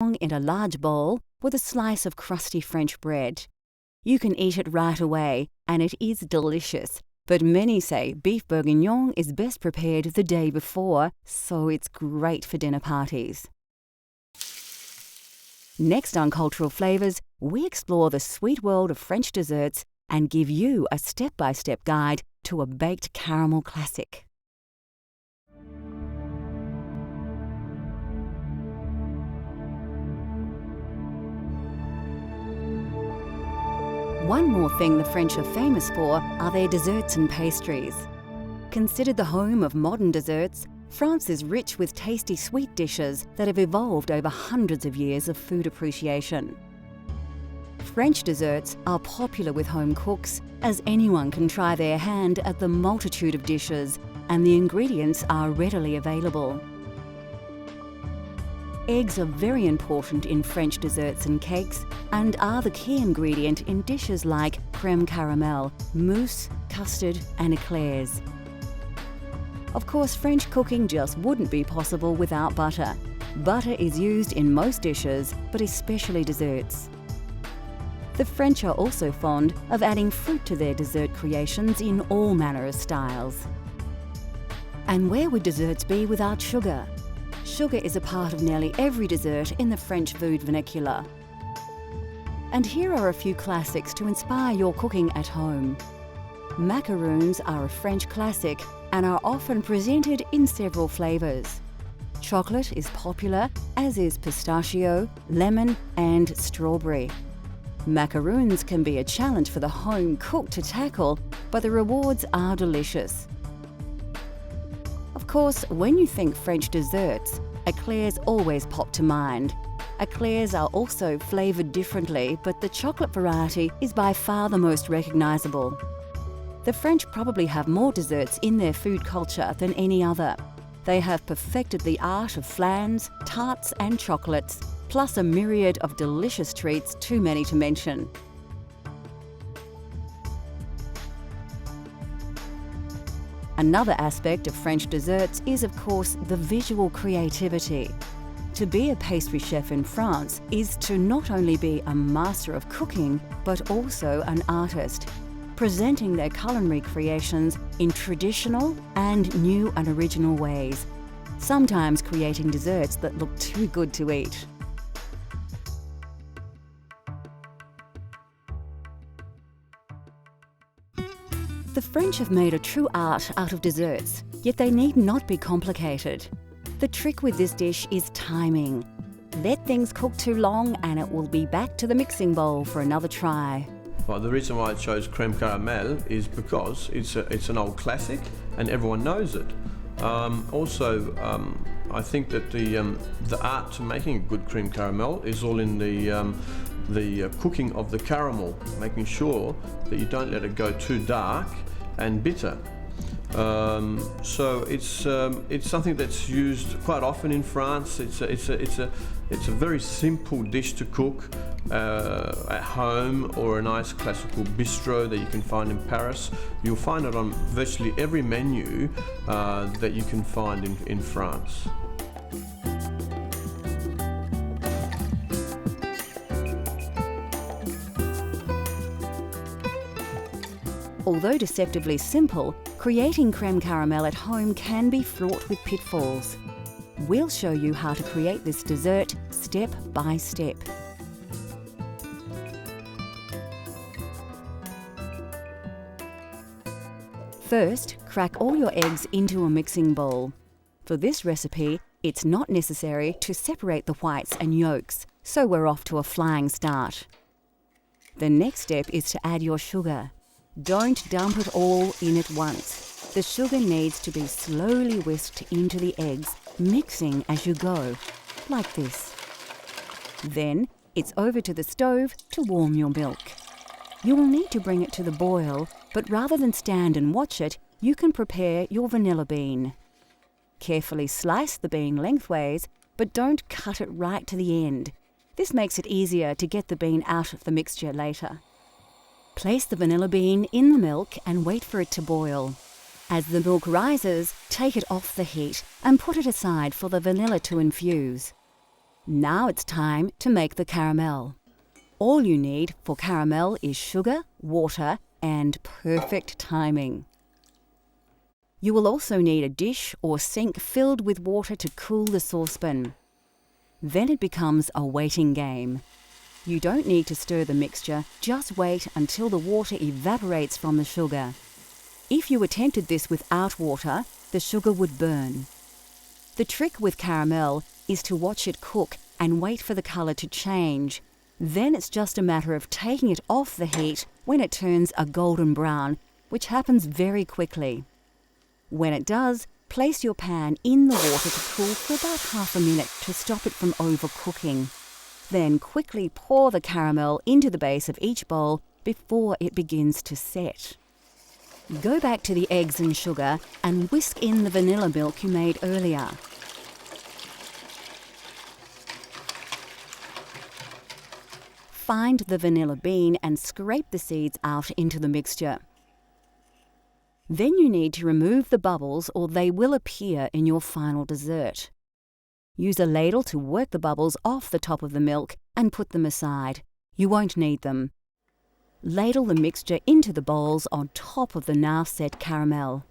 in a large bowl with a slice of crusty French bread. You can eat it right away, and it is delicious, but many say beef bourguignon is best prepared the day before, so it's great for dinner parties. Next on Cultural Flavours, we explore the sweet world of French desserts and give you a step-by-step guide to a baked caramel classic. One more thing the French are famous for are their desserts and pastries. Considered the home of modern desserts, France is rich with tasty sweet dishes that have evolved over hundreds of years of food appreciation. French desserts are popular with home cooks, as anyone can try their hand at the multitude of dishes, and the ingredients are readily available. Eggs are very important in French desserts and cakes and are the key ingredient in dishes like crème caramel, mousse, custard and eclairs. Of course, French cooking just wouldn't be possible without butter. Butter is used in most dishes, but especially desserts. The French are also fond of adding fruit to their dessert creations in all manner of styles. And where would desserts be without sugar? Sugar is a part of nearly every dessert in the French food vernacular. And here are a few classics to inspire your cooking at home. Macaroons are a French classic and are often presented in several flavours. Chocolate is popular, as is pistachio, lemon and strawberry. Macaroons can be a challenge for the home cook to tackle, but the rewards are delicious. Of course, when you think French desserts, eclairs always pop to mind. Eclairs are also flavoured differently, but the chocolate variety is by far the most recognisable. The French probably have more desserts in their food culture than any other. They have perfected the art of flans, tarts and chocolates, plus a myriad of delicious treats too many to mention. Another aspect of French desserts is, of course, the visual creativity. To be a pastry chef in France is to not only be a master of cooking, but also an artist, presenting their culinary creations in traditional and new and original ways, sometimes creating desserts that look too good to eat. The French have made a true art out of desserts, yet they need not be complicated. The trick with this dish is timing. Let things cook too long and it will be back to the mixing bowl for another try. Well, the reason why I chose crème caramel is because it's an old classic and everyone knows it. I think that the art to making a good crème caramel is all in the cooking of the caramel, making sure that you don't let it go too dark and bitter. So it's something that's used quite often in France. It's a very simple dish to cook at home or a nice classical bistro that you can find in Paris. You'll find it on virtually every menu that you can find in France. Although deceptively simple, creating crème caramel at home can be fraught with pitfalls. We'll show you how to create this dessert step by step. First, crack all your eggs into a mixing bowl. For this recipe, it's not necessary to separate the whites and yolks, so we're off to a flying start. The next step is to add your sugar. Don't dump it all in at once. The sugar needs to be slowly whisked into the eggs, mixing as you go, like this. Then it's over to the stove to warm your milk. You will need to bring it to the boil, but rather than stand and watch it, you can prepare your vanilla bean. Carefully slice the bean lengthways, but don't cut it right to the end. This makes it easier to get the bean out of the mixture later. Place the vanilla bean in the milk and wait for it to boil. As the milk rises, take it off the heat and put it aside for the vanilla to infuse. Now it's time to make the caramel. All you need for caramel is sugar, water, and perfect timing. You will also need a dish or sink filled with water to cool the saucepan. Then it becomes a waiting game. You don't need to stir the mixture, just wait until the water evaporates from the sugar. If you attempted this without water, the sugar would burn. The trick with caramel is to watch it cook and wait for the colour to change. Then it's just a matter of taking it off the heat when it turns a golden brown, which happens very quickly. When it does, place your pan in the water to cool for about half a minute to stop it from overcooking. Then quickly pour the caramel into the base of each bowl before it begins to set. Go back to the eggs and sugar and whisk in the vanilla milk you made earlier. Find the vanilla bean and scrape the seeds out into the mixture. Then you need to remove the bubbles or they will appear in your final dessert. Use a ladle to work the bubbles off the top of the milk and put them aside. You won't need them. Ladle the mixture into the bowls on top of the now set caramel.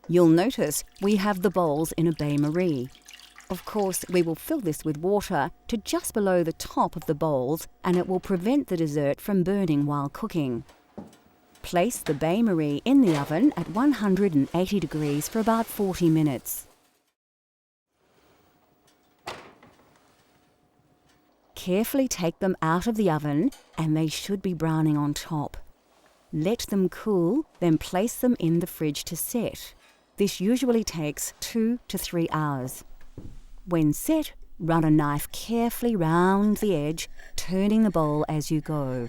You'll notice we have the bowls in a bain-marie. Of course, we will fill this with water to just below the top of the bowls and it will prevent the dessert from burning while cooking. Place the bain-marie in the oven at 180 degrees for about 40 minutes. Carefully take them out of the oven and they should be browning on top. Let them cool, then place them in the fridge to set. This usually takes 2 to 3 hours. When set, run a knife carefully round the edge, turning the bowl as you go.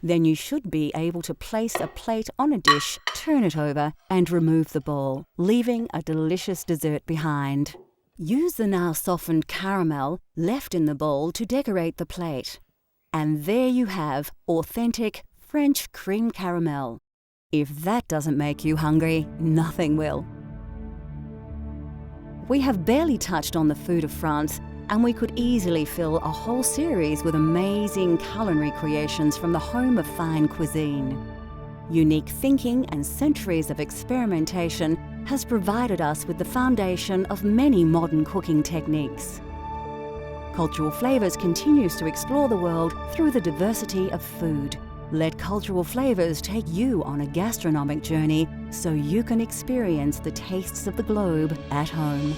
Then you should be able to place a plate on a dish, turn it over, and remove the bowl, leaving a delicious dessert behind. Use the now softened caramel left in the bowl to decorate the plate. And there you have authentic French cream caramel. If that doesn't make you hungry, nothing will. We have barely touched on the food of France, and we could easily fill a whole series with amazing culinary creations from the home of fine cuisine. Unique thinking and centuries of experimentation has provided us with the foundation of many modern cooking techniques. Cultural Flavours continues to explore the world through the diversity of food. Let Cultural Flavours take you on a gastronomic journey so you can experience the tastes of the globe at home.